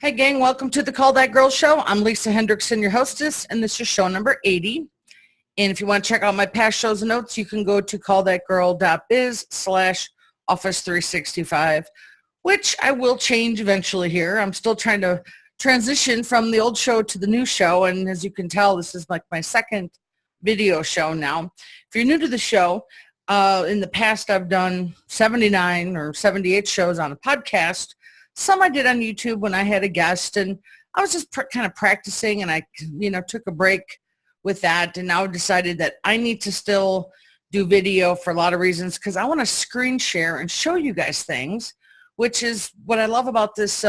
Hey gang, welcome to the Call That Girl Show. I'm Lisa Hendrickson, your hostess, and this is show number 80. And if you want to check out my past shows and notes, you can go to callthatgirl.biz/office365, which I will change eventually here. I'm still trying to transition from the old show to the new show, and as you can tell, this is like my second video show now. If you're new to the show, in the past I've done 79 or 78 shows on a podcast. Some I did on YouTube when I had a guest, and I was just kind of practicing, and I, took a break with that, and now I've decided that I need to still do video for a lot of reasons because I want to screen share and show you guys things, which is what I love about this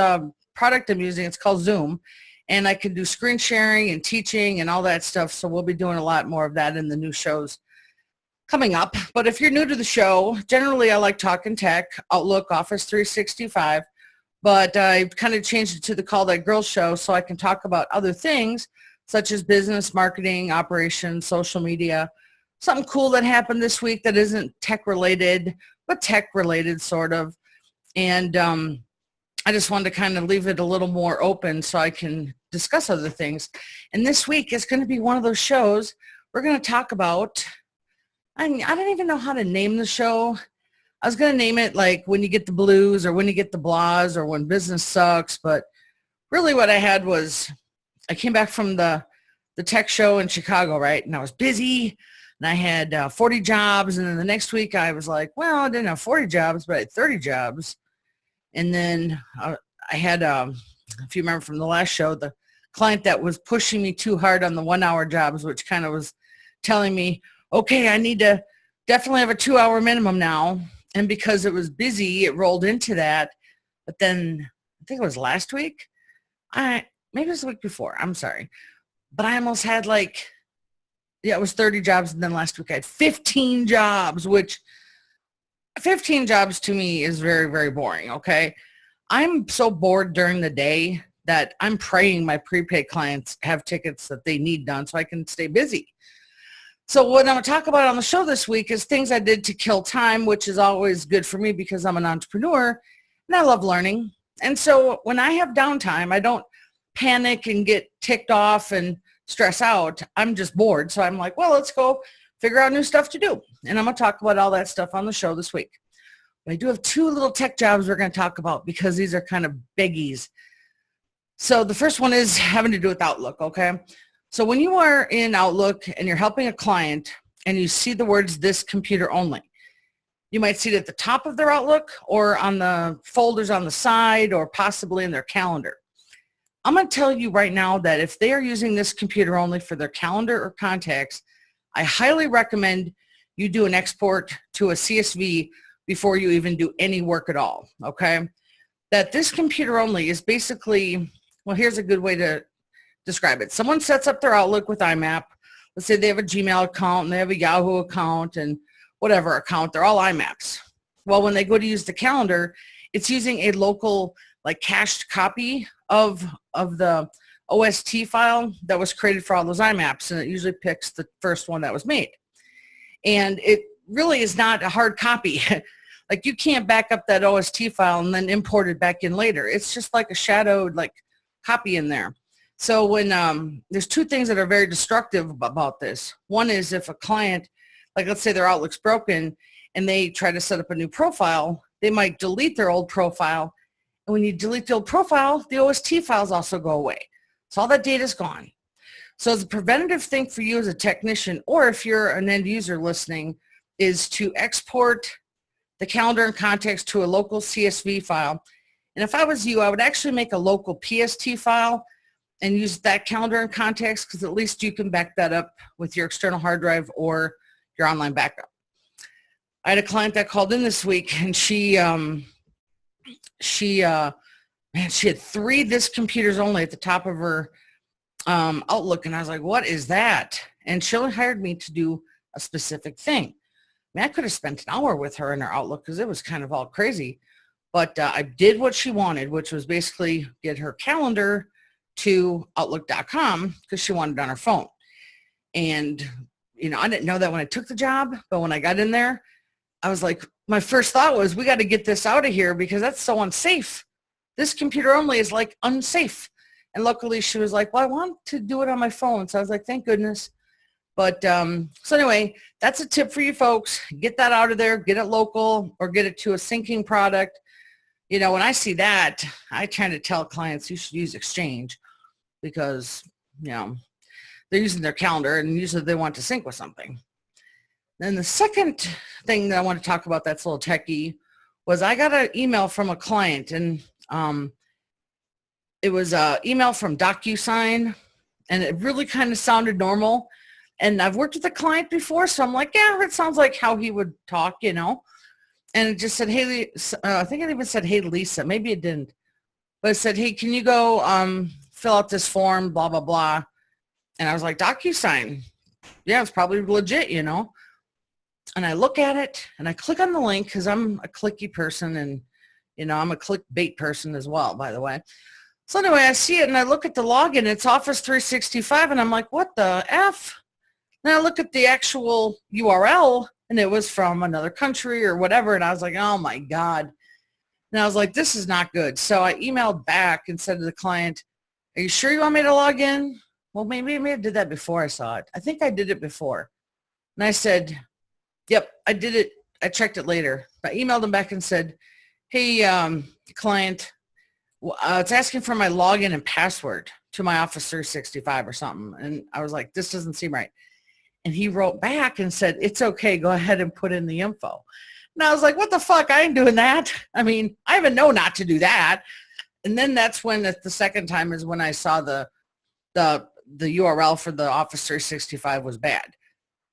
product I'm using. It's called Zoom, and I can do screen sharing and teaching and all that stuff, so we'll be doing a lot more of that in the new shows coming up. But if you're new to the show, generally I like talking tech, Outlook, Office 365, but I kind of changed it to the Call That Girl Show so I can talk about other things such as business, marketing, operations, social media, something cool that happened this week that isn't tech related, but tech related sort of. And I just wanted to kind of leave it a little more open so I can discuss other things. And this week is going to be one of those shows we're going to talk about. I don't even know how to name the show. I was going to name it like when you get the blues or when you get the blahs or when business sucks. But really what I had was I came back from the tech show in Chicago, right? And I was busy and I had 40 jobs. And then the next week I was like, well, I didn't have 40 jobs, but I had 30 jobs. And then I had, if you remember from the last show, the client that was pushing me too hard on the 1-hour jobs, which kind of was telling me, okay, I need to definitely have a 2-hour minimum now. And because it was busy, it rolled into that. But then I think it was last week. Maybe it was the week before. I'm sorry. But I almost had it was 30 jobs. And then last week I had 15 jobs, which 15 jobs to me is very, very boring. Okay. I'm so bored during the day that I'm praying my prepaid clients have tickets that they need done so I can stay busy. So what I'm going to talk about on the show this week is things I did to kill time, which is always good for me because I'm an entrepreneur and I love learning. And so when I have downtime, I don't panic and get ticked off and stress out. I'm just bored. So I'm like, well, let's go figure out new stuff to do. And I'm going to talk about all that stuff on the show this week. But I do have 2 little tech jobs we're going to talk about because these are kind of biggies. So the first one is having to do with Outlook, okay? So when you are in Outlook and you're helping a client and you see the words "this computer only," you might see it at the top of their Outlook or on the folders on the side or possibly in their calendar. I'm going to tell you right now that if they are using this computer only for their calendar or contacts, I highly recommend you do an export to a CSV before you even do any work at all, okay? That this computer only is basically, well, here's a good way to describe it. Someone sets up their Outlook with IMAP. Let's say they have a Gmail account and they have a Yahoo account and whatever account. They're all IMAPs. Well, when they go to use the calendar, it's using a local cached copy of the OST file that was created for all those IMAPs, and it usually picks the first one that was made. And it really is not a hard copy. You can't back up that OST file and then import it back in later. It's just like a shadowed copy in there. So when there's 2 things that are very destructive about this. One is if a client, let's say their Outlook's broken and they try to set up a new profile, they might delete their old profile. And when you delete the old profile, the OST files also go away. So all that data is gone. So as a preventative thing for you as a technician, or if you're an end user listening, is to export the calendar and contacts to a local CSV file. And if I was you, I would actually make a local PST file and use that calendar and contacts because at least you can back that up with your external hard drive or your online backup. I had a client that called in this week and she had 3 this computers only at the top of her Outlook, and I was like, what is that? And she only hired me to do a specific thing. I could have spent an hour with her in her Outlook because it was kind of all crazy, but I did what she wanted, which was basically get her calendar to Outlook.com because she wanted it on her phone. And, I didn't know that when I took the job, but when I got in there, I was like, my first thought was, we got to get this out of here because that's so unsafe. this computer only is like unsafe. And luckily she was like, well, I want to do it on my phone. So I was like, thank goodness. But so anyway, that's a tip for you folks. Get that out of there, get it local, or get it to a syncing product. You know, when I see that, I try to tell clients you should use Exchange because, you know, they're using their calendar and usually they want to sync with something. Then the second thing that I want to talk about that's a little techie was I got an email from a client, and it was an email from DocuSign, and it really kind of sounded normal. And I've worked with a client before, so I'm like, yeah, it sounds like how he would talk, you know. And it just said, hey, I think it even said, hey, Lisa. Maybe it didn't. But it said, hey, can you go fill out this form, blah, blah, blah. And I was like, DocuSign. Yeah, it's probably legit, you know. And I look at it, and I click on the link because I'm a clicky person, and, you know, I'm a clickbait person as well, by the way. So anyway, I see it, and I look at the login. It's Office 365, and I'm like, what the F? Then I look at the actual URL, and it was from another country or whatever, and I was like, oh, my God. And I was like, this is not good. So I emailed back and said to the client, are you sure you want me to log in? Well, maybe I did that before I saw it. I think I did it before. And I said, yep, I did it. I checked it later. I emailed him back and said, hey, client, it's asking for my login and password to my Office 365 or something. And I was like, this doesn't seem right. And he wrote back and said, it's okay. Go ahead and put in the info. And I was like, what the fuck? I ain't doing that. I mean, I even know not to do that. And then that's when the second time is when I saw the URL for the Office 365 was bad.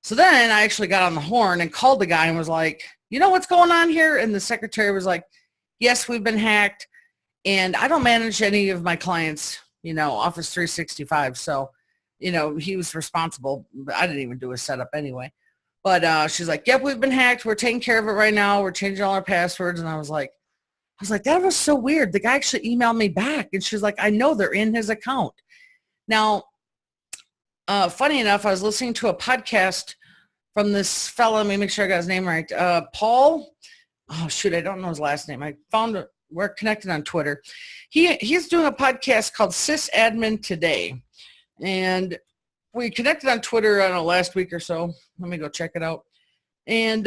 So then I actually got on the horn and called the guy and was like, you know what's going on here? And the secretary was like, yes, we've been hacked. And I don't manage any of my clients, you know, Office 365. So, you know, he was responsible. But I didn't even do a setup anyway. But she's like, yep, we've been hacked. We're taking care of it right now. We're changing all our passwords. And I was like, that was so weird. The guy actually emailed me back. And she's like, I know they're in his account. Now, funny enough, I was listening to a podcast from this fella. Let me make sure I got his name right. Paul. Oh, shoot. I don't know his last name. I found it. We're connected on Twitter. He's doing a podcast called Sysadmin Today. And we connected on Twitter, I don't know, last week or so. Let me go check it out. And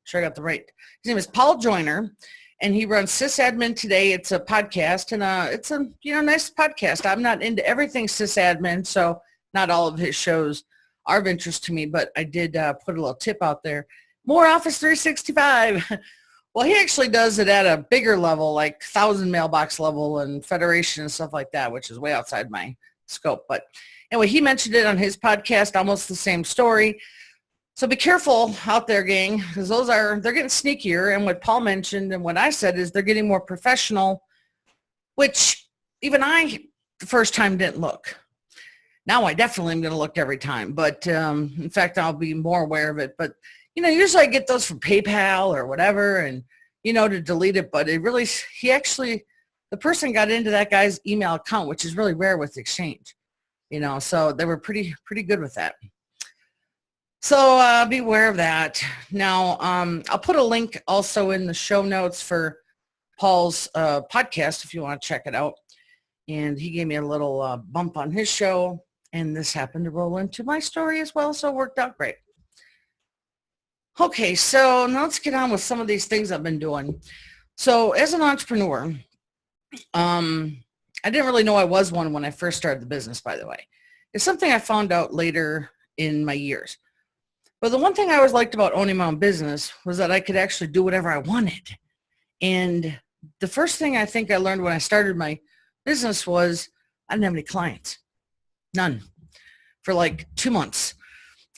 sure I got the right. His name is Paul Joyner, and he runs Sysadmin Today. It's a podcast, and it's a nice podcast. I'm not into everything sysadmin, so not all of his shows are of interest to me, but I did put a little tip out there. More Office 365. Well, he actually does it at a bigger level, like 1,000 mailbox level and Federation and stuff like that, which is way outside my scope. But anyway, he mentioned it on his podcast, almost the same story. So be careful out there, gang, because they're getting sneakier. And what Paul mentioned and what I said is they're getting more professional, which even I, the first time, didn't look. Now I definitely am going to look every time. But in fact, I'll be more aware of it. But, you know, usually I get those from PayPal or whatever and, you know, to delete it. But the person got into that guy's email account, which is really rare with Exchange, you know, so they were pretty good with that. So be aware of that. Now, I'll put a link also in the show notes for Paul's podcast if you want to check it out. And he gave me a little bump on his show, and this happened to roll into my story as well, so it worked out great. Okay, so now let's get on with some of these things I've been doing. So as an entrepreneur, I didn't really know I was one when I first started the business, by the way. It's something I found out later in my years. But the one thing I always liked about owning my own business was that I could actually do whatever I wanted. And the first thing I think I learned when I started my business was I didn't have any clients. None. For like 2 months.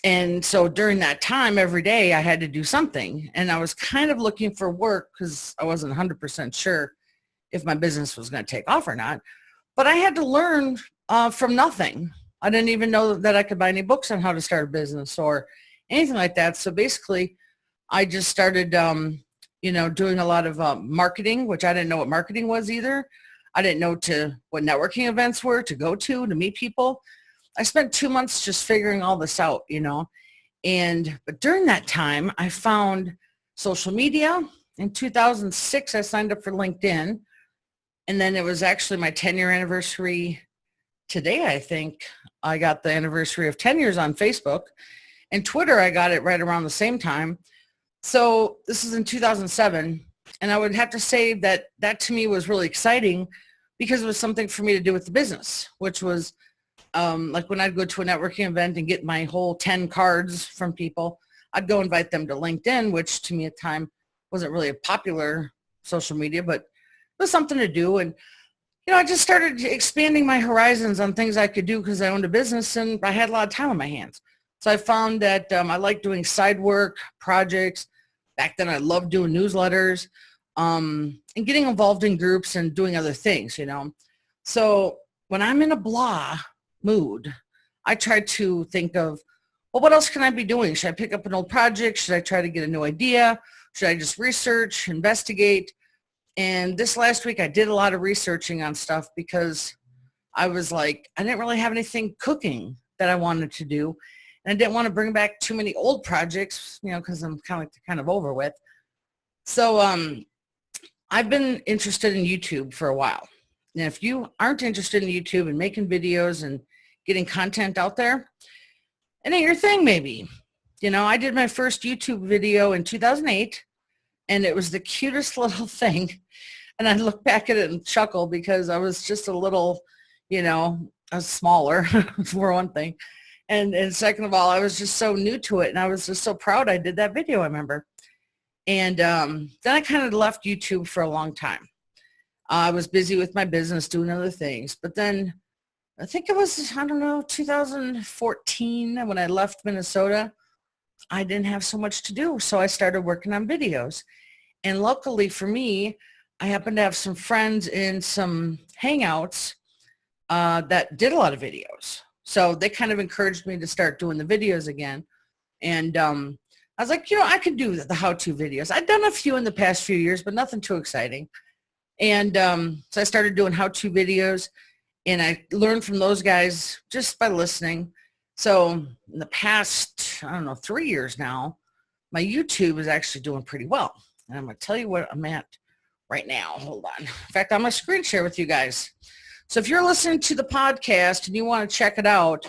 And so during that time, every day I had to do something. And I was kind of looking for work because I wasn't 100% sure if my business was going to take off or not. But I had to learn from nothing. I didn't even know that I could buy any books on how to start a business or anything like that. So basically, I just started, doing a lot of marketing, which I didn't know what marketing was either. I didn't know what networking events were to go to meet people. I spent 2 months just figuring all this out, you know. But during that time, I found social media. In 2006, I signed up for LinkedIn. And then it was actually my 10-year anniversary today, I think. I got the anniversary of 10 years on Facebook. And Twitter, I got it right around the same time. So this is in 2007. And I would have to say that that to me was really exciting because it was something for me to do with the business, which was like when I'd go to a networking event and get my whole 10 cards from people, I'd go invite them to LinkedIn, which to me at the time wasn't really a popular social media, but it was something to do. And, I just started expanding my horizons on things I could do because I owned a business and I had a lot of time on my hands. So I found that I like doing side work, projects. Back then I loved doing newsletters and getting involved in groups and doing other things, So when I'm in a blah mood, I try to think of, well, what else can I be doing? Should I pick up an old project? Should I try to get a new idea? Should I just research, investigate? And this last week I did a lot of researching on stuff because I was like, I didn't really have anything cooking that I wanted to do. And I didn't want to bring back too many old projects, because I'm kind of over with. So I've been interested in YouTube for a while. Now, if you aren't interested in YouTube and making videos and getting content out there, it ain't your thing maybe. I did my first YouTube video in 2008, and it was the cutest little thing. And I look back at it and chuckle because I was just a little, I was smaller for one thing. And second of all, I was just so new to it. And I was just so proud I did that video, I remember. And then I kind of left YouTube for a long time. I was busy with my business doing other things. But then I think it was, 2014 when I left Minnesota. I didn't have so much to do. So I started working on videos. And luckily for me, I happened to have some friends in some hangouts that did a lot of videos. So they kind of encouraged me to start doing the videos again. And I was like, I could do the how-to videos. I'd done a few in the past few years, but nothing too exciting. And so I started doing how-to videos, and I learned from those guys just by listening. So in the past, 3 years now, my YouTube is actually doing pretty well. And I'm going to tell you what I'm at right now. Hold on. In fact, I'm going to screen share with you guys. So if you're listening to the podcast and you want to check it out,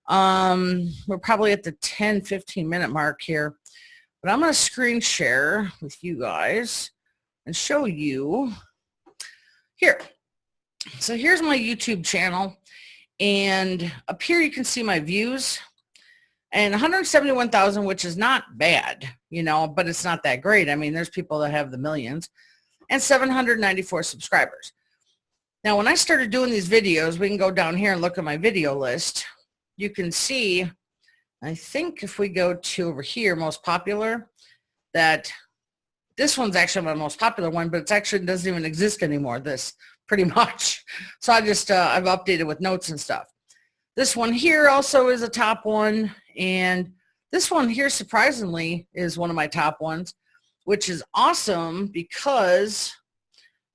we're probably at the 10, 15 minute mark here. But I'm going to screen share with you guys and show you here. So here's my YouTube channel. And up here you can see my views. And 171,000, which is not bad, but it's not that great. I mean, there's people that have the millions. And 794 subscribers. Now, when I started doing these videos, we can go down here and look at my video list. You can see, I think if we go to over here, most popular, that this one's actually my most popular one, but it actually doesn't even exist anymore, this pretty much. So I've updated with notes and stuff. This one here also is a top one. And this one here, surprisingly, is one of my top ones, which is awesome because,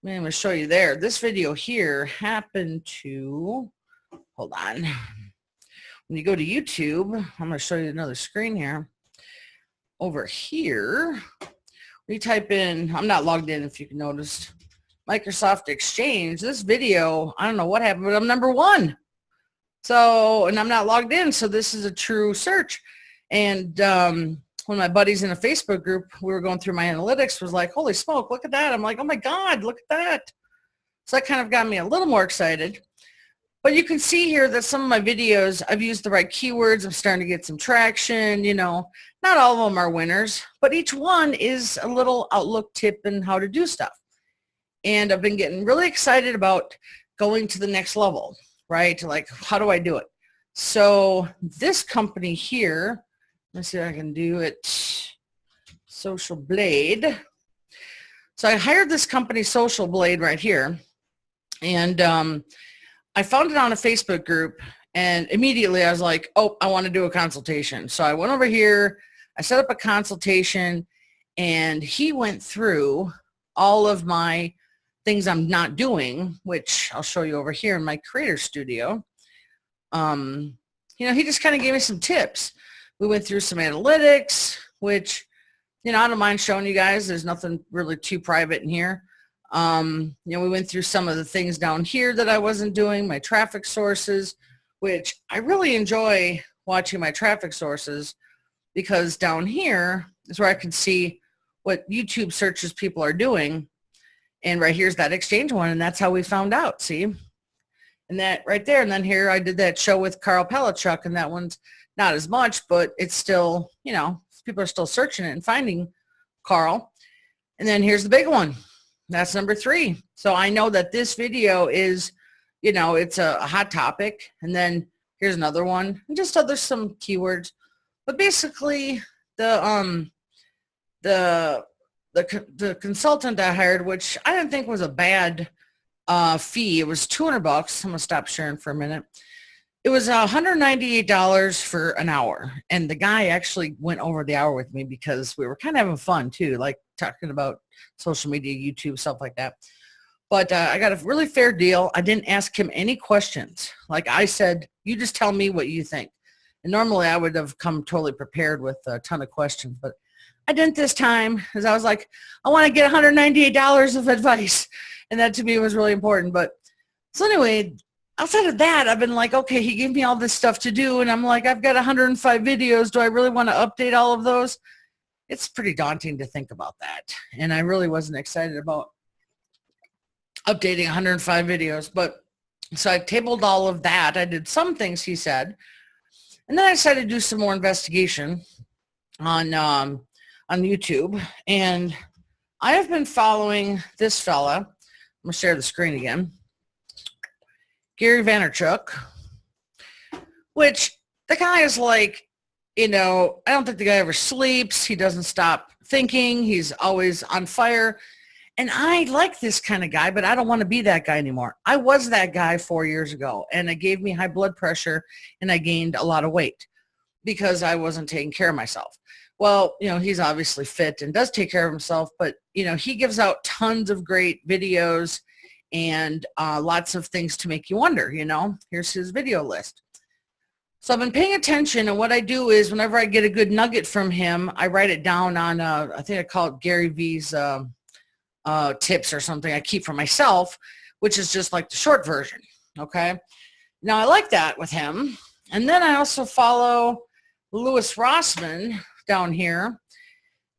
I'm going to show you there. This video here happened to, hold on. When you go to YouTube, I'm going to show you another screen here. Over here, we type in, I'm not logged in if you can notice, Microsoft Exchange. This video, I don't know what happened, but I'm number one. So, and I'm not logged in, so this is a true search. And one of my buddies in a Facebook group, we were going through my analytics, was like, holy smoke, look at that. I'm like, oh my God, look at that. So that kind of got me a little more excited. But you can see here that some of my videos, I've used the right keywords. I'm starting to get some traction, Not all of them are winners, but each one is a little outlook tip in how to do stuff. And I've been getting really excited about going to the next level, right? Like, how do I do it? So this company here, let's see if I can do it. Social Blade. So I hired this company, Social Blade, right here. And I found it on a Facebook group. And immediately I was like, oh, I want to do a consultation. So I went over here. I set up a consultation. And he went through all of my things I'm not doing, which I'll show you over here in my creator studio. He just kind of gave me some tips. We went through some analytics, which you know, I don't mind showing you guys. There's nothing really too private in here. You know, we went through some of the things down here that I wasn't doing, my traffic sources, which I really enjoy watching my traffic sources, because down here is where I can see what YouTube searches people are doing. And right here's that exchange one, and that's how we found out, see? And that right there, and then here I did that show with Carl Palachuk, and that one's not as much, but it's still, you know, people are still searching it and finding Carl. And then here's the big one. That's number 3. So I know that this video is, you know, it's a hot topic. And then here's another one, and just other some keywords. But basically, the consultant I hired, which I didn't think was a bad fee. It was $200. I'm gonna stop sharing for a minute. It was $198 for an hour, and the guy actually went over the hour with me because we were kind of having fun too, like talking about social media, YouTube, stuff like that. But I got a really fair deal. I didn't ask him any questions. Like I said, you just tell me what you think. And normally I would have come totally prepared with a ton of questions, but I didn't this time, because I was like, I want to get $198 of advice. And that to me was really important. But so anyway, outside of that, I've been like, okay, he gave me all this stuff to do. And I'm like, I've got 105 videos. Do I really want to update all of those? It's pretty daunting to think about that. And I really wasn't excited about updating 105 videos. But so I tabled all of that. I did some things he said. And then I decided to do some more investigation on YouTube. And I have been following this fella. I'm going to share the screen again. Gary Vaynerchuk, which the guy is like, you know, I don't think the guy ever sleeps. He doesn't stop thinking. He's always on fire. And I like this kind of guy, but I don't want to be that guy anymore. I was that guy 4 years ago, and it gave me high blood pressure, and I gained a lot of weight because I wasn't taking care of myself. Well, you know, he's obviously fit and does take care of himself, but, you know, he gives out tons of great videos and lots of things to make you wonder, you know. Here's his video list. So I've been paying attention, and what I do is whenever I get a good nugget from him, I write it down on, I think I call it Gary V's tips or something I keep for myself, which is just like the short version, okay? Now, I like that with him. And then I also follow Louis Rossman down here.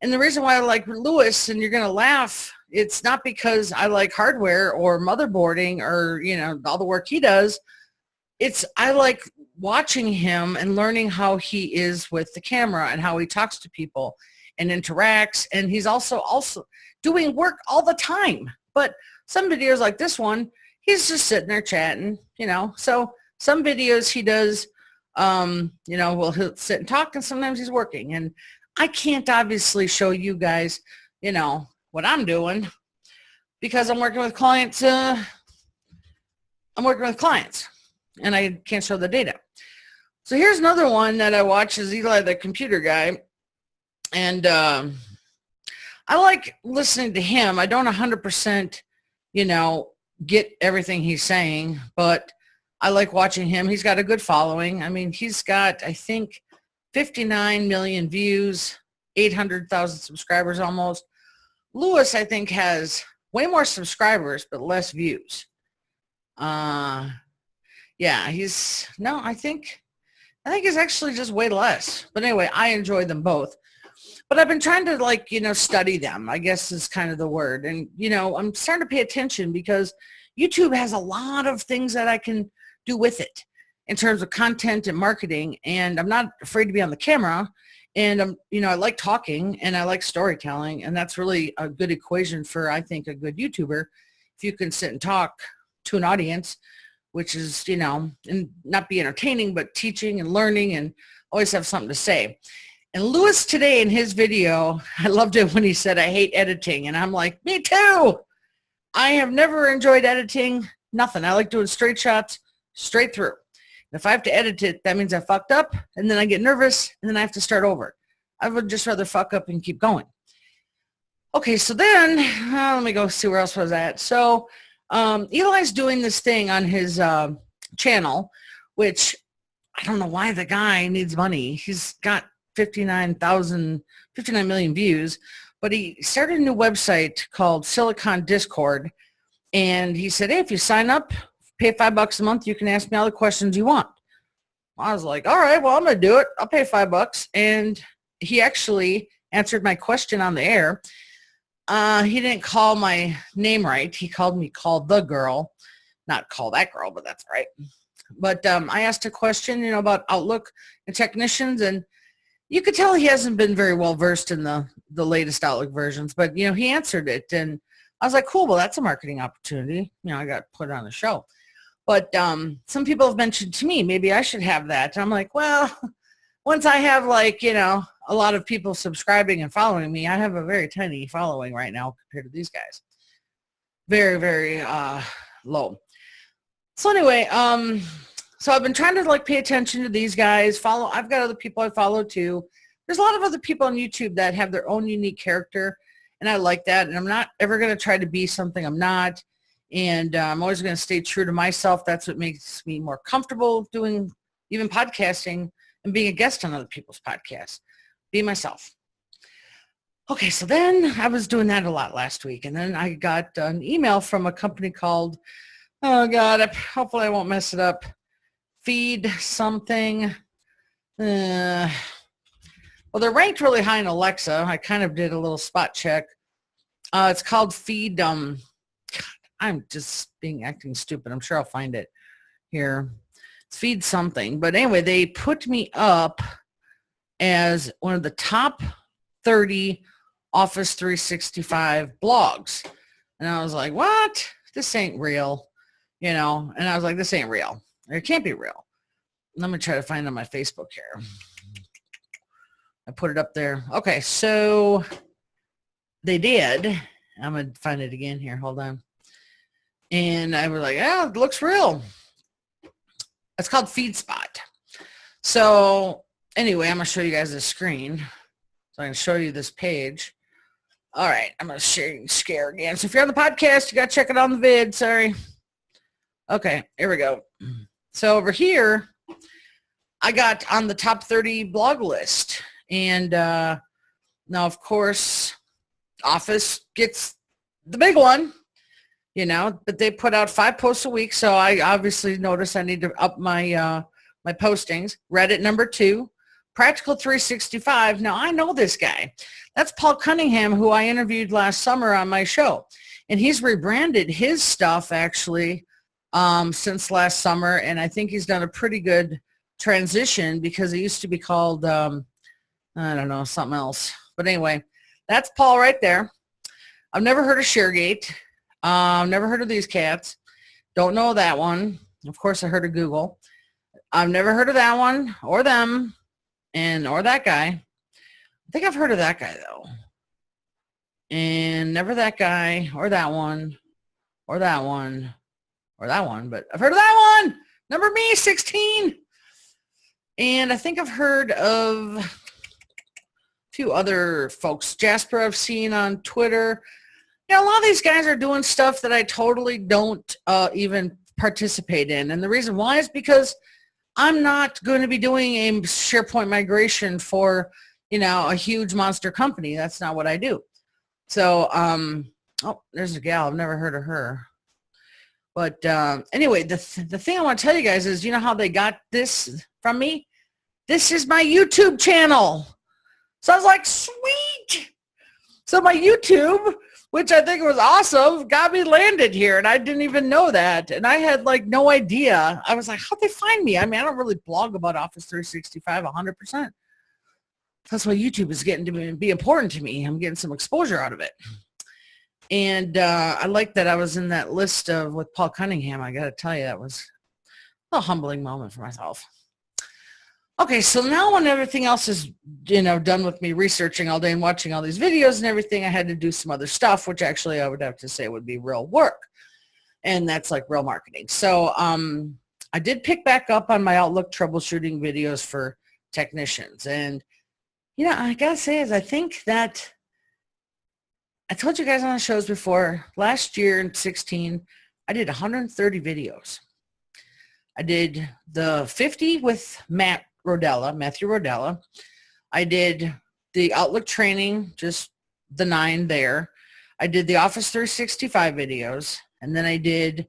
And the reason why I like Louis, and you're going to laugh, it's not because I like hardware or motherboarding or, you know, all the work he does. It's I like watching him and learning how he is with the camera and how he talks to people and interacts. And he's also doing work all the time. But some videos like this one, he's just sitting there chatting, you know. So some videos he does, you know, he'll sit and talk, and sometimes he's working. And I can't obviously show you guys, you know, what I'm doing because I'm working with clients. I'm working with clients, and I can't show the data. So here's another one that I watch is Eli, the computer guy. And I like listening to him. I don't 100%, you know, get everything he's saying, but I like watching him. He's got a good following. I mean, he's got, I think, 59 million views, 800,000 subscribers almost. Louis, I think, has way more subscribers, but less views. Yeah, I think he's actually just way less. But anyway, I enjoy them both. But I've been trying to, like, you know, study them, I guess is kind of the word. And, you know, I'm starting to pay attention because YouTube has a lot of things that I can do with it in terms of content and marketing. And I'm not afraid to be on the camera. And, you know, I like talking and I like storytelling. And that's really a good equation for, I think, a good YouTuber. If you can sit and talk to an audience, which is, you know, and not be entertaining, but teaching and learning and always have something to say. And Louis today in his video, I loved it when he said, I hate editing. And I'm like, me too. I have never enjoyed editing, nothing. I like doing straight shots, straight through. And if I have to edit it, that means I fucked up, and then I get nervous, and then I have to start over. I would just rather fuck up and keep going. Okay, so then, let me go see where else was at. So Eli's doing this thing on his channel, which I don't know why the guy needs money. He's got 59 million views, but he started a new website called Silicon Discord. And he said, hey, if you sign up, pay $5 a month, you can ask me all the questions you want. I was like, all right, well, I'm going to do it. I'll pay $5. And he actually answered my question on the air. He didn't call my name right. He called me Call the Girl, not Call That Girl, but that's right. But I asked a question, about Outlook and technicians, and you could tell he hasn't been very well versed in the latest Outlook versions, but, he answered it. And I was like, cool, well, that's a marketing opportunity. I got put on a show. But some people have mentioned to me, maybe I should have that. And I'm like, well, once I have a lot of people subscribing and following me, I have a very tiny following right now compared to these guys. Very, very low. So anyway, so I've been trying to pay attention to these guys, I've got other people I follow too. There's a lot of other people on YouTube that have their own unique character, and I like that. And I'm not ever going to try to be something I'm not. And I'm always going to stay true to myself. That's what makes me more comfortable doing even podcasting and being a guest on other people's podcasts. Be myself. Okay, so then I was doing that a lot last week. And then I got an email from a company called, oh God, hopefully I won't mess it up, Feed something. Well, they're ranked really high in Alexa. I kind of did a little spot check. It's called Feed. I'm just acting stupid. I'm sure I'll find it here. It's Feed something. But anyway, they put me up as one of the top 30 Office 365 blogs. And I was like, what? This ain't real. And I was like, this ain't real. It can't be real. Let me try to find it on my Facebook here. I put it up there. Okay, so they did. I'm going to find it again here. Hold on. And I was like, yeah, it looks real. It's called FeedSpot. So anyway, I'm going to show you guys the screen. So I can show you this page. All right, I'm going to share again. So if you're on the podcast, you got to check it on the vid. Sorry. Okay, here we go. So over here, I got on the top 30 blog list. And now, of course, Office gets the big one. But they put out 5 posts a week, so I obviously noticed I need to up my my postings. Reddit number 2, Practical 365. Now, I know this guy. That's Paul Cunningham, who I interviewed last summer on my show, and he's rebranded his stuff actually since last summer, and I think he's done a pretty good transition because it used to be called I don't know, something else. But anyway, that's Paul right there. I've never heard of ShareGate. Never heard of these cats. Don't know that one. Of course, I heard of Google. I've never heard of that one or them or that guy. I think I've heard of that guy, though. And never that guy or that one or that one or that one. But I've heard of that one. Number me, 16. And I think I've heard of a few other folks. Jasper I've seen on Twitter. A lot of these guys are doing stuff that I totally don't even participate in. And the reason why is because I'm not going to be doing a SharePoint migration for, a huge monster company. That's not what I do. So, oh, there's a gal. I've never heard of her. But anyway, the thing I want to tell you guys is, how they got this from me? This is my YouTube channel. So I was like, sweet. So my YouTube, which I think was awesome, got me landed here, and I didn't even know that. And I had no idea. I was like, how'd they find me? I mean, I don't really blog about Office 365 100%. That's why YouTube is getting to be important to me. I'm getting some exposure out of it. And I like that I was in that list with Paul Cunningham. I got to tell you, that was a humbling moment for myself. Okay, so now when everything else is, done with me researching all day and watching all these videos and everything, I had to do some other stuff, which actually I would have to say would be real work. And that's real marketing. So I did pick back up on my Outlook troubleshooting videos for technicians. And, I got to say is I think that I told you guys on the shows before, last year in 2016, I did 130 videos. I did the 50 with Matthew Rodella. I did the Outlook training, just the 9 there. I did the Office 365 videos, and then I did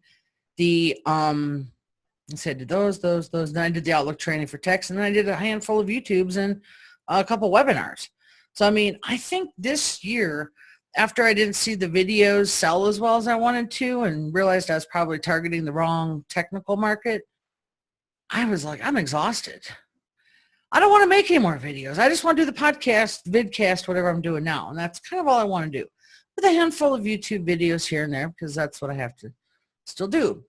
the let's see, I did those. Then I did the Outlook training for text, and then I did a handful of YouTubes and a couple webinars. So I mean, I think this year, after I didn't see the videos sell as well as I wanted to and realized I was probably targeting the wrong technical market, I was like, I'm exhausted. I don't want to make any more videos. I just want to do the podcast, vidcast, whatever I'm doing now. And that's kind of all I want to do, with a handful of YouTube videos here and there, because that's what I have to still do.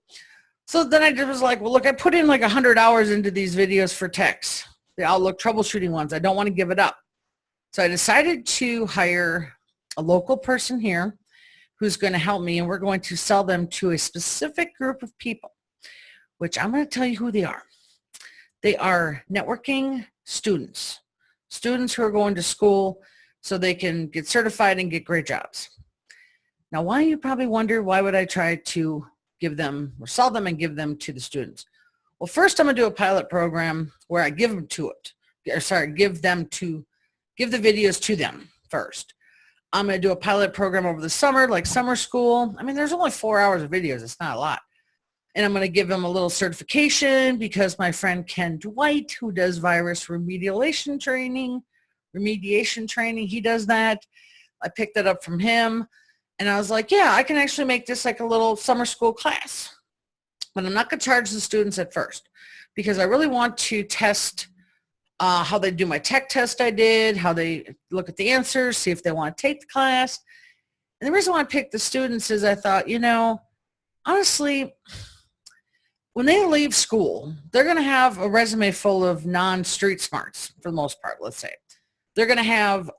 So then I just was like, well, look, I put in like 100 hours into these videos for text, the Outlook troubleshooting ones. I don't want to give it up. So I decided to hire a local person here who's going to help me, and we're going to sell them to a specific group of people, which I'm going to tell you who they are. They are networking students who are going to school so they can get certified and get great jobs. Now, why you probably wonder, why would I try to give them or sell them and give them to the students? Well, first I'm going to do a pilot program where I give them to it. Give the videos to them first. I'm going to do a pilot program over the summer, like summer school. I mean, there's only 4 hours of videos. It's not a lot. And I'm going to give them a little certification because my friend Ken Dwight, who does virus remediation training, he does that. I picked that up from him. And I was like, yeah, I can actually make this like a little summer school class. But I'm not going to charge the students at first because I really want to test how they do my tech test I did, how they look at the answers, see if they want to take the class. And the reason why I picked the students is I thought, honestly, when they leave school, they're going to have a resume full of non-street smarts for the most part, let's say. They're going to have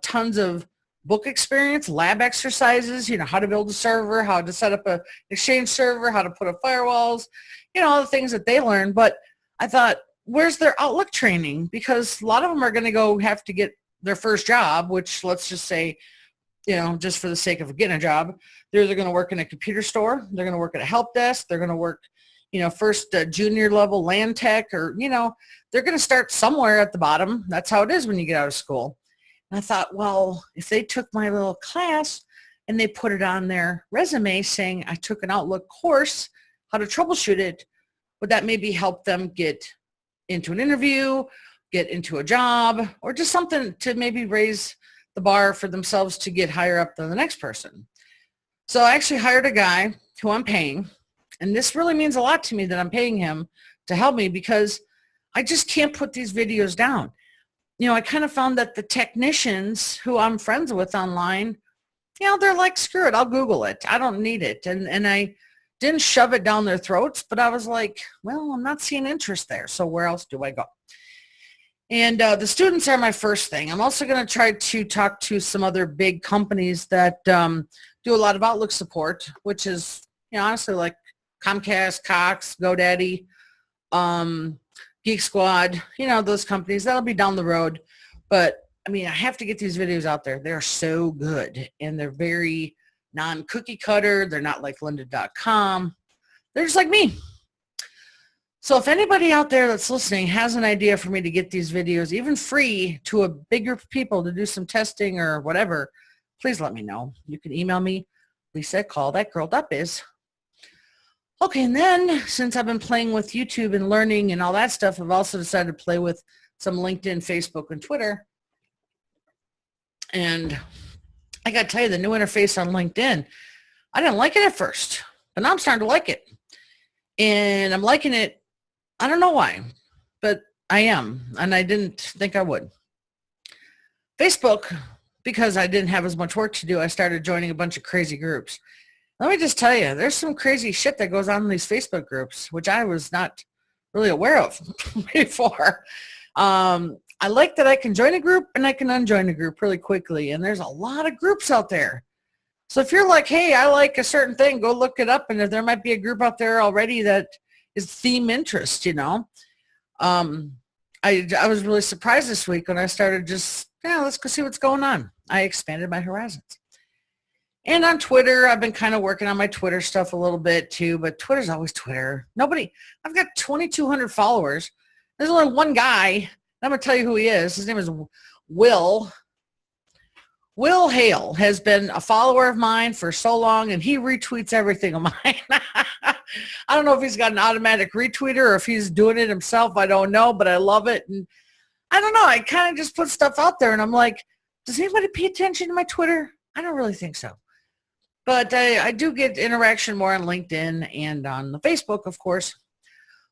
tons of book experience, lab exercises, how to build a server, how to set up an Exchange server, how to put up firewalls, all the things that they learn. But I thought, where's their Outlook training? Because a lot of them are going to go have to get their first job, which let's just say, just for the sake of getting a job, they're either going to work in a computer store, they're going to work at a help desk, they're going to work first junior level land tech, or, they're going to start somewhere at the bottom. That's how it is when you get out of school. And I thought, well, if they took my little class and they put it on their resume saying I took an Outlook course, how to troubleshoot it, would that maybe help them get into an interview, get into a job, or just something to maybe raise the bar for themselves to get higher up than the next person? So I actually hired a guy who I'm paying. And this really means a lot to me that I'm paying him to help me because I just can't put these videos down. I kind of found that the technicians who I'm friends with online, they're like, screw it, I'll Google it. I don't need it. And I didn't shove it down their throats, but I was like, well, I'm not seeing interest there. So where else do I go? And the students are my first thing. I'm also going to try to talk to some other big companies that do a lot of Outlook support, which is, honestly, like Comcast, Cox, GoDaddy, Geek Squad, those companies. That'll be down the road. But, I have to get these videos out there. They're so good, and they're very non-cookie cutter. They're not like lynda.com. They're just like me. So if anybody out there that's listening has an idea for me to get these videos, even free, to a big group of people to do some testing or whatever, please let me know. You can email me, Lisa@callthatgirl.biz. Okay, and then since I've been playing with YouTube and learning and all that stuff, I've also decided to play with some LinkedIn, Facebook, and Twitter. And I got to tell you, the new interface on LinkedIn, I didn't like it at first, but now I'm starting to like it. And I'm liking it. I don't know why, but I am, and I didn't think I would. Facebook, because I didn't have as much work to do, I started joining a bunch of crazy groups. Let me just tell you, there's some crazy shit that goes on in these Facebook groups, which I was not really aware of before. I like that I can join a group and I can unjoin a group really quickly, and there's a lot of groups out there. So if you're like, hey, I like a certain thing, go look it up, and if there might be a group out there already that is theme interest, I was really surprised this week when I started just, let's go see what's going on. I expanded my horizons. And on Twitter, I've been kind of working on my Twitter stuff a little bit too, but Twitter's always Twitter. I've got 2,200 followers. There's only one guy I'm going to tell you who he is. His name is Will. Will Hale has been a follower of mine for so long, and he retweets everything of mine. I don't know if he's got an automatic retweeter or if he's doing it himself. I don't know, but I love it. And I don't know. I kind of just put stuff out there, and I'm like, does anybody pay attention to my Twitter? I don't really think so. But I do get interaction more on LinkedIn and on the Facebook, of course.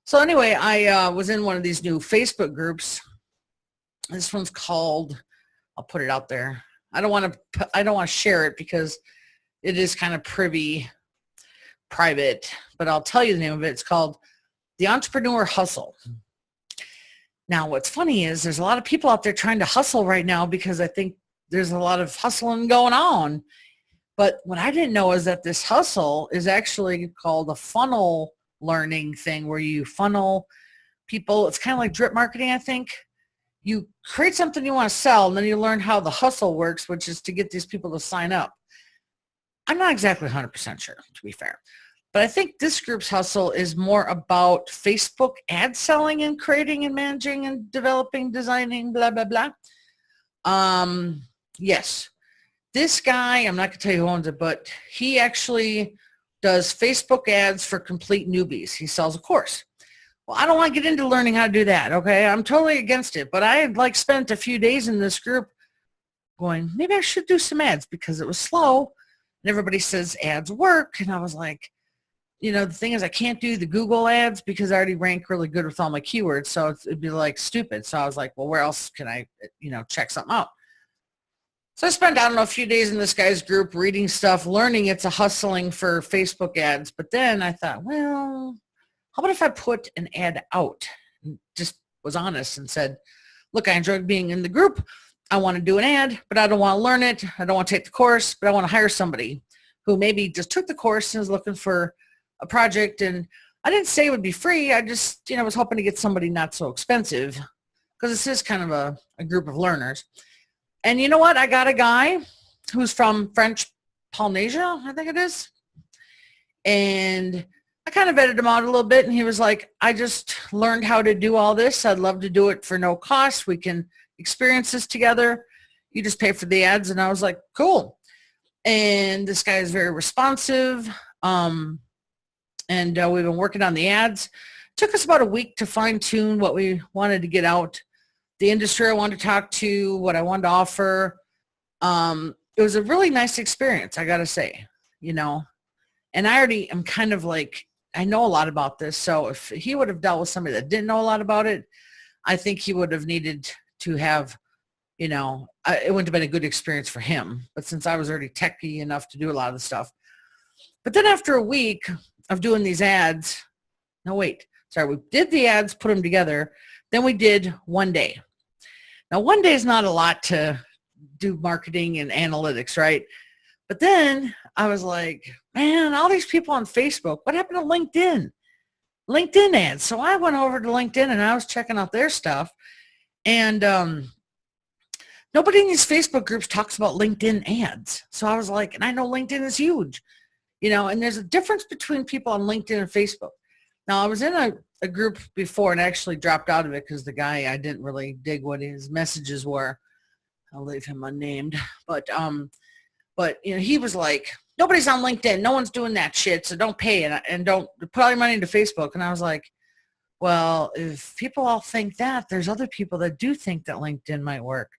So anyway, I was in one of these new Facebook groups. This one's called, I'll put it out there. I don't want to share it because it is kind of private, but I'll tell you the name of it. It's called The Entrepreneur Hustle. Now, what's funny is there's a lot of people out there trying to hustle right now because I think there's a lot of hustling going on. But what I didn't know is that this hustle is actually called a funnel learning thing where you funnel people. It's kind of like drip marketing, I think. You create something you want to sell, and then you learn how the hustle works, which is to get these people to sign up. I'm not exactly 100% sure, to be fair. But I think this group's hustle is more about Facebook ad selling and creating and managing and developing, designing, blah, blah, blah. Yes. This guy, I'm not going to tell you who owns it, but he actually does Facebook ads for complete newbies. He sells a course. Well, I don't want to get into learning how to do that, okay? I'm totally against it. But I had spent a few days in this group going, maybe I should do some ads because it was slow. And everybody says ads work. And I was like, the thing is I can't do the Google ads because I already rank really good with all my keywords. So it'd be stupid. So I was like, well, where else can I, check something out? So I spent, a few days in this guy's group reading stuff, learning it's a hustling for Facebook ads. But then I thought, well, how about if I put an ad out and just was honest and said, look, I enjoyed being in the group. I want to do an ad, but I don't want to learn it. I don't want to take the course, but I want to hire somebody who maybe just took the course and is looking for a project. And I didn't say it would be free. I just, was hoping to get somebody not so expensive because this is kind of a group of learners. And you know what? I got a guy who's from French Polynesia, I think it is. And I kind of vetted him out a little bit, and he was like, I just learned how to do all this. I'd love to do it for no cost. We can experience this together. You just pay for the ads. And I was like, cool. And this guy is very responsive. And we've been working on the ads. It took us about a week to fine tune what we wanted to get out, the industry I wanted to talk to, what I wanted to offer. It was a really nice experience, I got to say, and I already am kind of I know a lot about this. So if he would have dealt with somebody that didn't know a lot about it, I think he would have needed to have, it wouldn't have been a good experience for him. But since I was already techie enough to do a lot of the stuff. But then after a week of doing these ads, we did the ads, put them together. Then we did one day. Now, one day is not a lot to do marketing and analytics, right? But then I was like, man, all these people on Facebook, what happened to LinkedIn? LinkedIn ads. So I went over to LinkedIn and I was checking out their stuff. And nobody in these Facebook groups talks about LinkedIn ads. So I was like, and I know LinkedIn is huge, and there's a difference between people on LinkedIn and Facebook. Now, I was in a group before and actually dropped out of it because the guy, I didn't really dig what his messages were. I'll leave him unnamed. But he was like, nobody's on LinkedIn. No one's doing that shit. So don't pay and don't put all your money into Facebook. And I was like, well, if people all think that, there's other people that do think that LinkedIn might work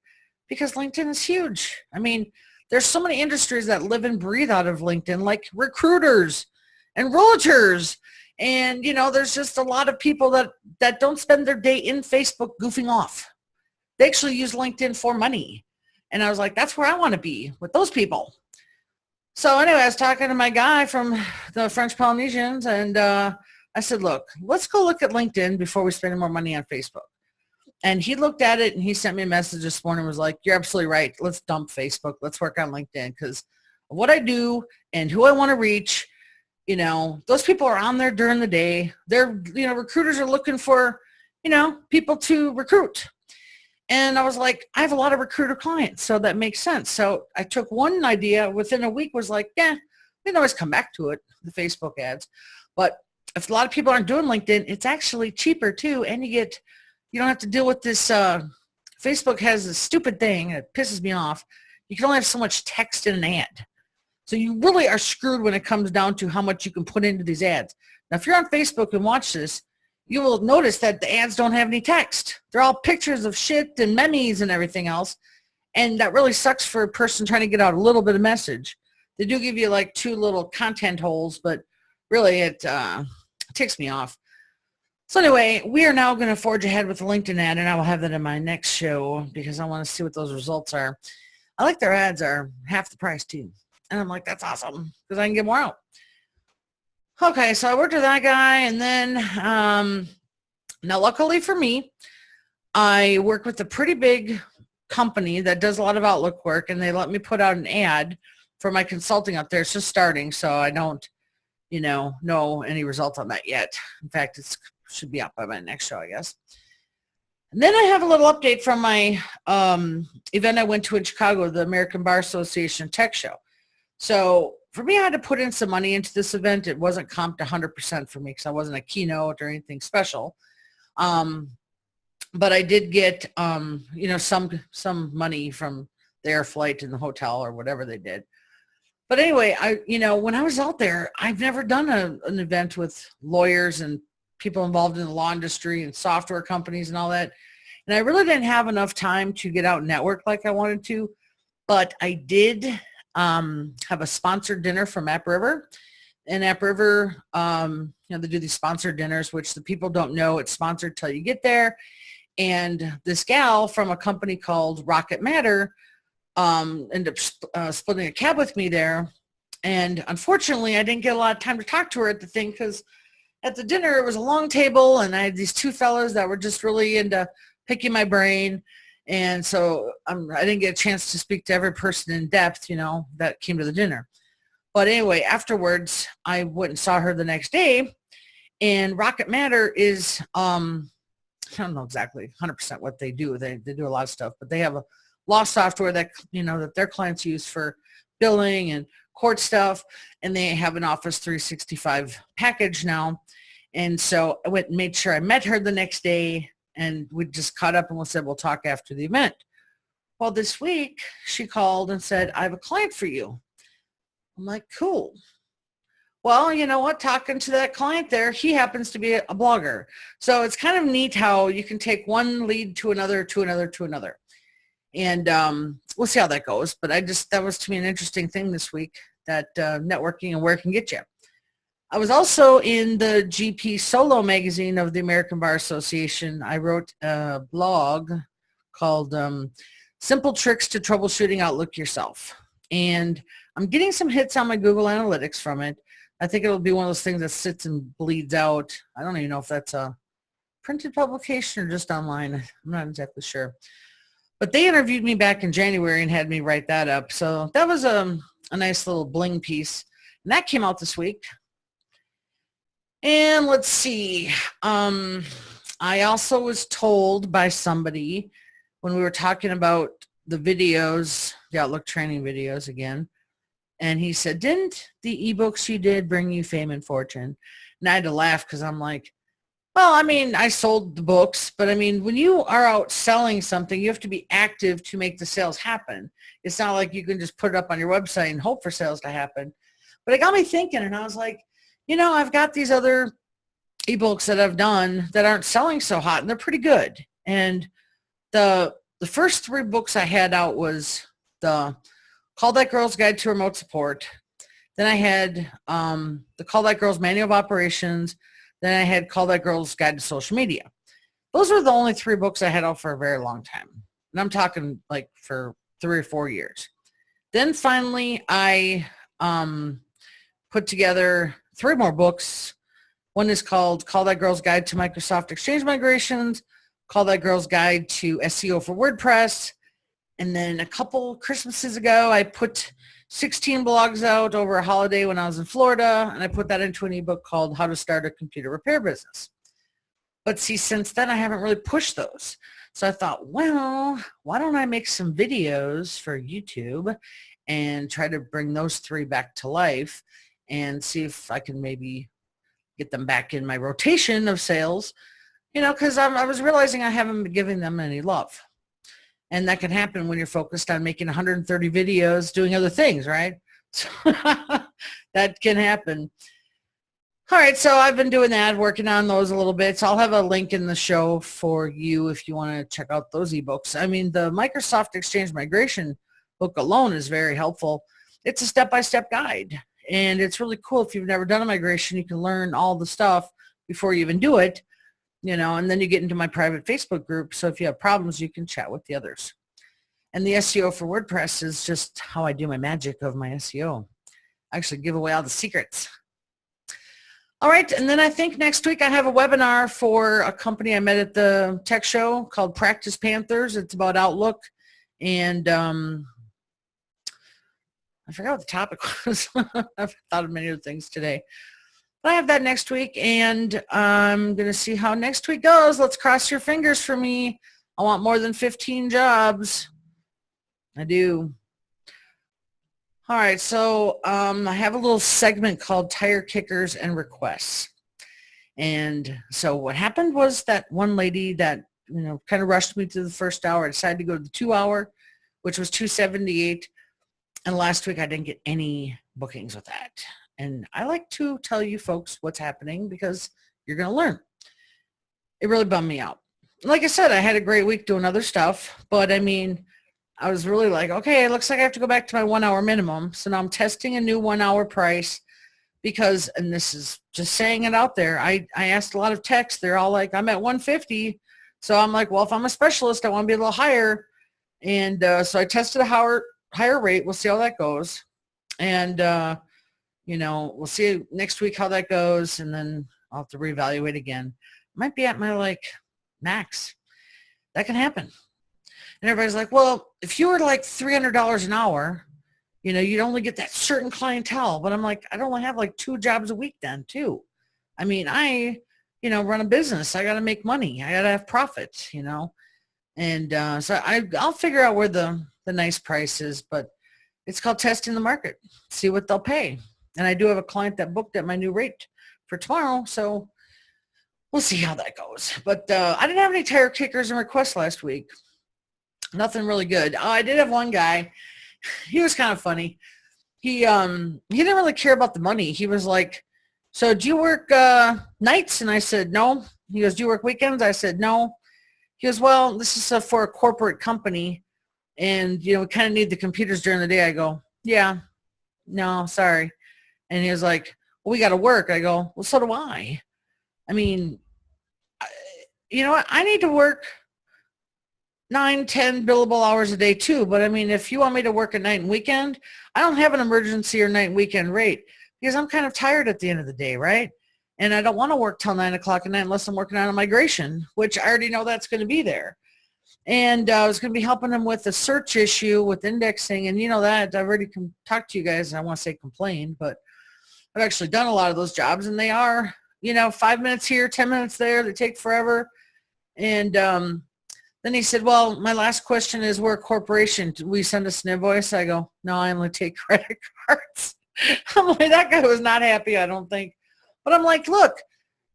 because LinkedIn is huge. I mean, there's so many industries that live and breathe out of LinkedIn, like recruiters and realtors. And, there's just a lot of people that don't spend their day in Facebook goofing off. They actually use LinkedIn for money. And I was like, that's where I want to be, with those people. So anyway, I was talking to my guy from the French Polynesians, and I said, look, let's go look at LinkedIn before we spend more money on Facebook. And he looked at it, and he sent me a message this morning, was like, you're absolutely right. Let's dump Facebook. Let's work on LinkedIn because what I do and who I want to reach, those people are on there during the day. They're, recruiters are looking for, people to recruit. And I was like, I have a lot of recruiter clients, so that makes sense. So I took one idea within a week, was like, yeah, we can always come back to it, the Facebook ads. But if a lot of people aren't doing LinkedIn, it's actually cheaper too, and you get You don't have to deal with this. Facebook has this stupid thing that pisses me off. You can only have so much text in an ad. So you really are screwed when it comes down to how much you can put into these ads. Now, if you're on Facebook and watch this, you will notice that the ads don't have any text. They're all pictures of shit and memes and everything else. And that really sucks for a person trying to get out a little bit of message. They do give you like 2 little content holes, but really it ticks me off. So anyway, we are now going to forge ahead with the LinkedIn ad, and I will have that in my next show because I want to see what those results are. I like their ads are half the price too. And I'm like, that's awesome because I can get more out. Okay, so I worked with that guy, and then now luckily for me, I work with a pretty big company that does a lot of Outlook work, and they let me put out an ad for my consulting out there. It's just starting, so I don't, know any results on that yet. In fact, it should be up by my next show, I guess. And then I have a little update from my event I went to in Chicago, the American Bar Association Tech Show. So for me, I had to put in some money into this event. It wasn't comped 100% for me because I wasn't a keynote or anything special. But I did get, some money from their flight and the hotel or whatever they did. But anyway, when I was out there, I've never done an event with lawyers and people involved in the law industry and software companies and all that. And I really didn't have enough time to get out and network like I wanted to. But I did have a sponsored dinner from IMAP River. And IMAP River, they do these sponsored dinners, which the people don't know it's sponsored till you get there. And this gal from a company called Rocket Matter ended up splitting a cab with me there. And unfortunately, I didn't get a lot of time to talk to her at the thing because at the dinner, it was a long table, and I had these 2 fellas that were just really into picking my brain. And so I didn't get a chance to speak to every person in depth, that came to the dinner. But anyway, afterwards, I went and saw her the next day. And Rocket Matter is, I don't know exactly 100% what they do. They do a lot of stuff, but they have a law software that, that their clients use for billing and court stuff. And they have an Office 365 package now. And so I went and made sure I met her the next day, and we just caught up and we said, we'll talk after the event. Well, this week she called and said, I have a client for you. I'm like, cool. Well, you know what? Talking to that client there, he happens to be a blogger. So it's kind of neat how you can take one lead to another, to another, to another. And we'll see how that goes. But that was to me an interesting thing this week, that networking and where it can get you. I was also in the GP Solo magazine of the American Bar Association. I wrote a blog called Simple Tricks to Troubleshooting Outlook Yourself. And I'm getting some hits on my Google Analytics from it. I think it'll be one of those things that sits and bleeds out. I don't even know if that's a printed publication or just online. I'm not exactly sure. But they interviewed me back in January and had me write that up. So that was a nice little bling piece. And that came out this week. And let's see. I also was told by somebody when we were talking about the videos, the Outlook training videos again, and he said, didn't the ebooks you did bring you fame and fortune? And I had to laugh because I'm like, well, I mean, I sold the books, but I mean, when you are out selling something, you have to be active to make the sales happen. It's not like you can just put it up on your website and hope for sales to happen. But it got me thinking, and I was like, I've got these other ebooks that I've done that aren't selling so hot, and they're pretty good. And the first 3 books I had out was the Call That Girl's Guide to Remote Support. Then I had the Call That Girl's Manual of Operations. Then I had Call That Girl's Guide to Social Media. Those were the only 3 books I had out for a very long time. And I'm talking like for 3 or 4 years. Then finally I put together 3 more books. One is called Call That Girl's Guide to Microsoft Exchange Migrations, Call That Girl's Guide to SEO for WordPress. And then a couple Christmases ago, I put 16 blogs out over a holiday when I was in Florida, and I put that into an ebook called How to Start a Computer Repair Business. But see, since then, I haven't really pushed those. So I thought, well, why don't I make some videos for YouTube and try to bring those 3 back to life and see if I can maybe get them back in my rotation of sales. because I was realizing I haven't been giving them any love. And that can happen when you're focused on making 130 videos, doing other things, right? So that can happen. All right, so I've been doing that, working on those a little bit. So I'll have a link in the show for you if you want to check out those ebooks. I mean, the Microsoft Exchange Migration book alone is very helpful. It's a step-by-step guide, and it's really cool. If you've never done a migration, you can learn all the stuff before you even do it, and then you get into my private Facebook group. So if you have problems, you can chat with the others. And the SEO for WordPress is just how I do my magic of my SEO. I actually give away all the secrets. All right, and then I think next week I have a webinar for a company I met at the tech show called Practice Panthers. It's about Outlook, and I forgot what the topic was. I've thought of many other things today. But I have that next week, and I'm going to see how next week goes. Let's cross your fingers for me. I want more than 15 jobs. I do. All right, so I have a little segment called Tire Kickers and Requests. And so what happened was that one lady that, kind of rushed me through the first hour. I decided to go to the 2 hour, which was $278. And last week I didn't get any bookings with that. And I like to tell you folks what's happening because you're going to learn. It really bummed me out. Like I said, I had a great week doing other stuff, but I mean, I was really like, okay, it looks like I have to go back to my 1 hour minimum. So now I'm testing a new 1 hour price because, and this is just saying it out there, I asked a lot of techs. They're all like, I'm at 150. So I'm like, well, if I'm a specialist, I want to be a little higher. And so I tested a higher rate. We'll see how that goes. And, we'll see next week how that goes. And then I'll have to reevaluate again. Might be at my max. That can happen. And everybody's like, well, if you were like $300 an hour, you'd only get that certain clientele. But I'm like, I'd only have like 2 jobs a week then too. I mean, I, run a business. I got to make money. I got to have profit, And so I'll figure out where the nice price is. But it's called testing the market. See what they'll pay. And I do have a client that booked at my new rate for tomorrow. So we'll see how that goes. But I didn't have any tire kickers and requests last week. Nothing really good. I did have one guy. He was kind of funny. He didn't really care about the money. He was like, so do you work nights? And I said, no. He goes, do you work weekends? I said, no. He goes, well, this is for a corporate company. And, we kind of need the computers during the day. I go, yeah, no, sorry. And he was like, well, we got to work. I go, well, so do I. I mean, I need to work 9, 10 billable hours a day too. But I mean, if you want me to work at night and weekend, I don't have an emergency or night and weekend rate because I'm kind of tired at the end of the day, right? And I don't want to work till 9 o'clock at night unless I'm working on a migration, which I already know that's going to be there. And I was going to be helping them with the search issue with indexing. And that I've already talked to you guys. I want to say complained, but I've actually done a lot of those jobs and they are, 5 minutes here, 10 minutes there. They take forever. And, then he said, well, my last question is, we're a corporation. Do we send us an invoice? I go, no, I only take credit cards. I'm like, that guy was not happy, I don't think. But I'm like, look,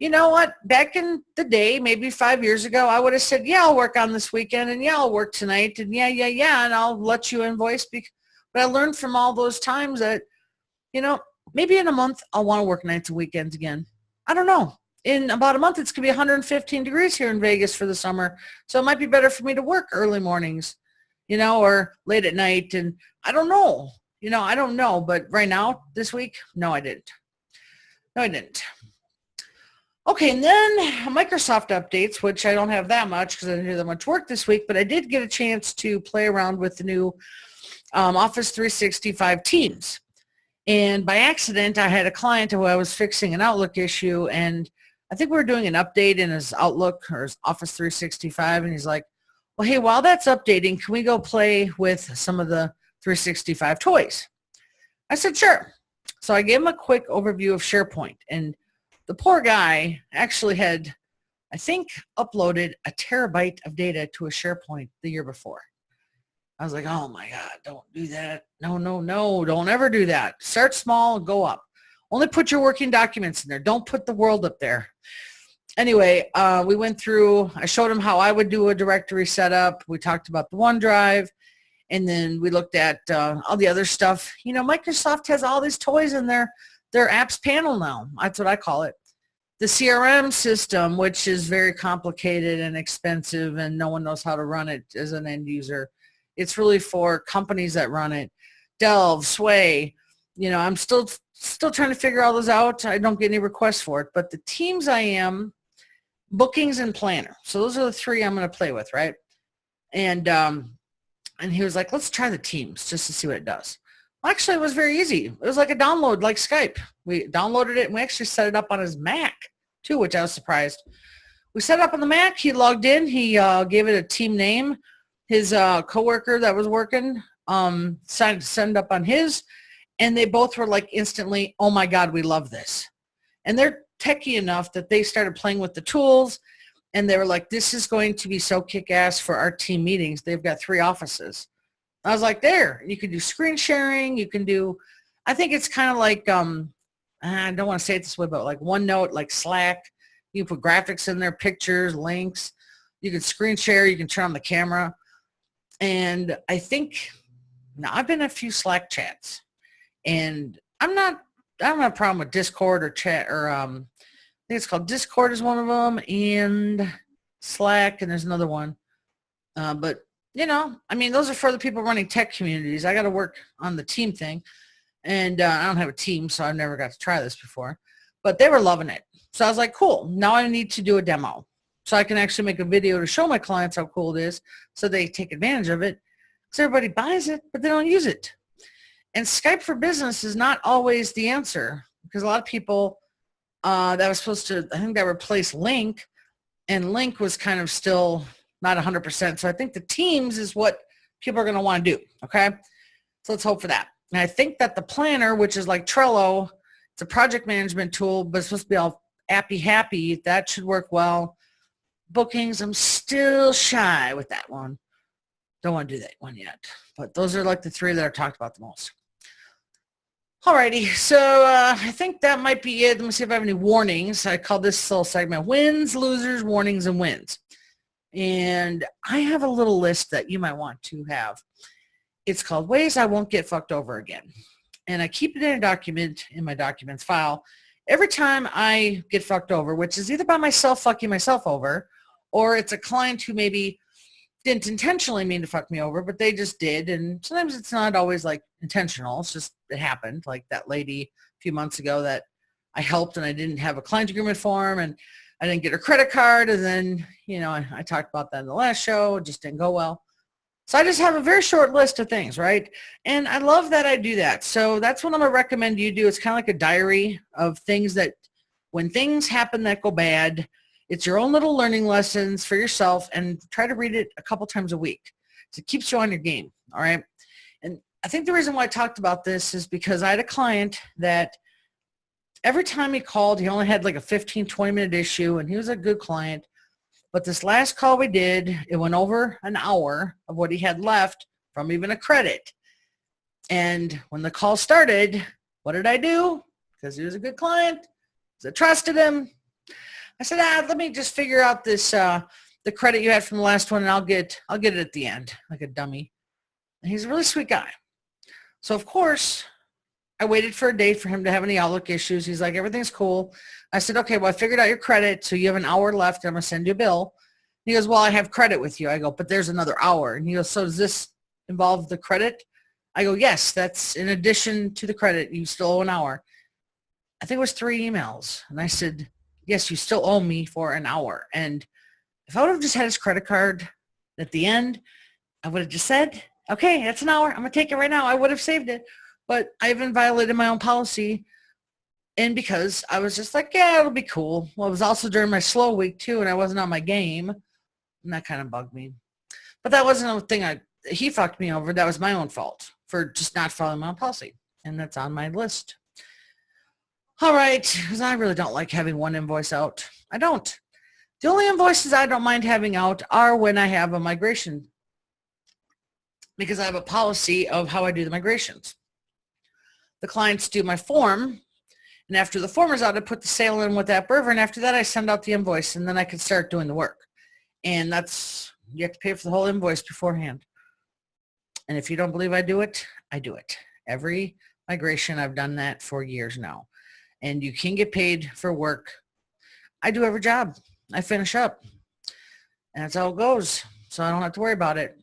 you know what? Back in the day, maybe 5 years ago, I would have said, yeah, I'll work on this weekend, and yeah, I'll work tonight, and yeah, and I'll let you invoice. But I learned from all those times that, maybe in a month, I'll want to work nights and weekends again. I don't know. In about a month, it's going to be 115 degrees here in Vegas for the summer. So it might be better for me to work early mornings, or late at night. And I don't know. I don't know. But right now, this week, no, I didn't. Okay, and then Microsoft updates, which I don't have that much because I didn't do that much work this week. But I did get a chance to play around with the new Office 365 Teams. And by accident, I had a client who I was fixing an Outlook issue, and I think we were doing an update in his Outlook or his Office 365, and he's like, well, hey, while that's updating, can we go play with some of the 365 toys? I said, sure. So I gave him a quick overview of SharePoint, and the poor guy actually had, I think, uploaded a terabyte of data to a SharePoint the year before. I was like, oh my God, don't do that. No, don't ever do that. Start small and go up. Only put your working documents in there. Don't put the world up there. anyway, we went through, I showed him how I would do a directory setup. We talked about the OneDrive, and then we looked at all the other stuff. You know, Microsoft has all these toys in their apps panel now. That's what I call it. The CRM system, which is very complicated and expensive, and no one knows how to run it as an end user. It's really for companies that run it. Delve, Sway, you know, I'm still trying to figure all those out. I don't get any requests for it, but the teams I am, bookings and planner. So those are the three I'm going to play with, right? And he was like, let's try the teams just to see what it does. Well, actually, it was very easy. It was like a download, like Skype. We downloaded it, and we actually set it up on his Mac, too, which I was surprised. We set it up on the Mac. He logged in. He gave it a team name. His coworker that was working signed up on his, and they both were like instantly, oh, my God, we love this. And they're techie enough that they started playing with the tools, and they were like, this is going to be so kick-ass for our team meetings. They've got 3 offices. I was like, there, you can do screen sharing. You can do, I think it's kind of like, I don't want to say it this way, but like OneNote, like Slack. You can put graphics in there, pictures, links. You can screen share. You can turn on the camera. And I think, now I've been in a few Slack chats, and I don't have a problem with Discord or chat, or I think it's called Discord is one of them, and Slack, and there's another one. But you know, I mean, those are for the people running tech communities. I got to work on the team thing, and I don't have a team, so I've never got to try this before. But they were loving it. So I was like, cool. Now I need to do a demo, so I can actually make a video to show my clients how cool it is, so they take advantage of it. Because everybody buys it, but they don't use it. And Skype for Business is not always the answer, because a lot of people that was supposed to, I think that replaced Link, and Link was kind of still not 100%. So I think the Teams is what people are going to want to do, okay? So let's hope for that. And I think that the Planner, which is like Trello, it's a project management tool, but it's supposed to be all happy. That should work well. Bookings, I'm still shy with that one. Don't want to do that one yet. But those are like the 3 that are talked about the most. Alrighty, so I think that might be it. Let me see if I have any warnings. I call this little segment Wins, Losers, Warnings, and Wins. And I have a little list that you might want to have. It's called Ways I Won't Get Fucked Over Again. And I keep it in a document, in my documents file. Every time I get fucked over, which is either by myself fucking myself over, or it's a client who maybe didn't intentionally mean to fuck me over, but they just did. And sometimes it's not always like intentional. It's just, it happened. Like that lady a few months ago that I helped, and I didn't have a client agreement form, and I didn't get her credit card. And then, you know, I talked about that in the last show. It just didn't go well. So I just have a very short list of things, right? And I love that I do that. So that's what I'm going to recommend you do. It's kind of like a diary of things that, when things happen that go bad, it's your own little learning lessons for yourself, and try to read it a couple times a week. So it keeps you on your game, all right? And I think the reason why I talked about this is because I had a client that every time he called, he only had like a 15, 20-minute issue, and he was a good client. But this last call we did, it went over an hour of what he had left from even a credit. And when the call started, what did I do? Because he was a good client, because I trusted him. I said, let me just figure out this, the credit you had from the last one, and I'll get it at the end, like a dummy. And he's a really sweet guy. So of course, I waited for a day for him to have any Outlook issues. He's like, everything's cool. I said, okay, well, I figured out your credit, so you have an hour left, and I'm going to send you a bill. He goes, well, I have credit with you. I go, but there's another hour. And he goes, so does this involve the credit? I go, yes, that's in addition to the credit. You still owe an hour. I think it was 3 emails. And I said, yes, you still owe me for an hour. And if I would have just had his credit card at the end, I would have just said, okay, that's an hour. I'm going to take it right now. I would have saved it. But I even violated my own policy. And because I was just like, yeah, it'll be cool. Well, it was also during my slow week too, and I wasn't on my game. And that kind of bugged me. But that wasn't a thing he fucked me over. That was my own fault for just not following my own policy. And that's on my list. All right, because I really don't like having one invoice out. I don't. The only invoices I don't mind having out are when I have a migration, because I have a policy of how I do the migrations. The clients do my form, and And after the former's out, I put the sale in with that burger, and after that I send out the invoice, and then I can start doing the work. And that's, you have to pay for the whole invoice beforehand. And if you don't believe I do it, I do it. Every migration, I've done that for years now. And you can get paid for work. I do every job. I finish up. And that's how it goes. So I don't have to worry about it.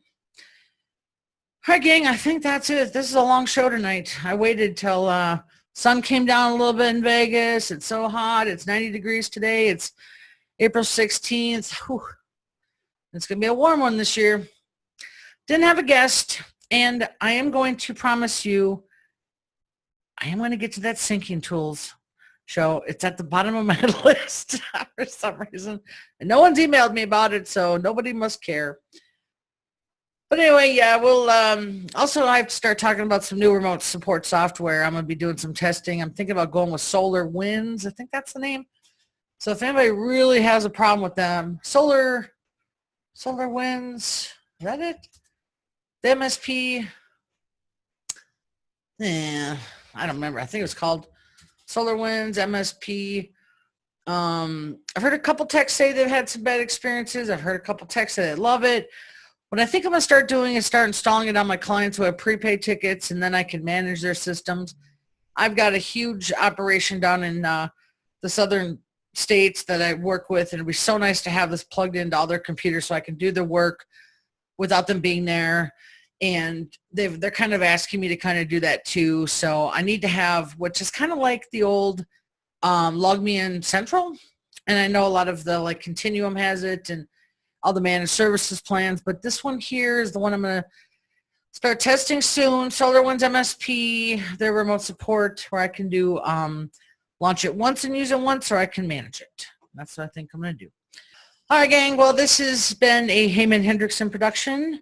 All right, gang, I think that's it. This is a long show tonight. I waited till sun came down a little bit in Vegas. It's so hot. It's 90 degrees today. It's April 16th. Whew. It's going to be a warm one this year. Didn't have a guest, and I am going to promise you I am going to get to that sinking tools show. It's at the bottom of my list for some reason. And no one's emailed me about it, so nobody must care. But anyway, yeah, we'll also I have to start talking about some new remote support software. I'm going to be doing some testing. I'm thinking about going with SolarWinds. I think that's the name. So if anybody really has a problem with them, SolarWinds, is that it? The MSP, I don't remember. I think it was called SolarWinds, MSP. I've heard a couple techs say they've had some bad experiences. I've heard a couple techs say they love it. What I think I'm going to start doing is start installing it on my clients who have prepaid tickets, and then I can manage their systems. I've got a huge operation down in the southern states that I work with, and it'd be so nice to have this plugged into all their computers so I can do their work without them being there. And they're kind of asking me to kind of do that too. So I need to have, which is kind of like the old LogMeIn Central. And I know a lot of the like Continuum has it and all the managed services plans, but this one here is the one I'm going to start testing soon. SolarWinds MSP, their remote support, where I can do launch it once and use it once, or I can manage it. That's what I think I'm going to do. All right, gang. Well, this has been a Heyman Hendrickson production,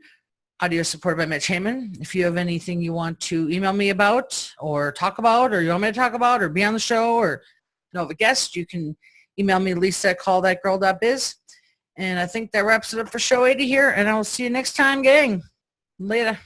audio supported by Mitch Heyman. If you have anything you want to email me about or talk about, or you want me to talk about or be on the show, or know of a guest, you can email me, lisa@callthatgirl.biz. And I think that wraps it up for show 80 here, and I will see you next time, gang. Later.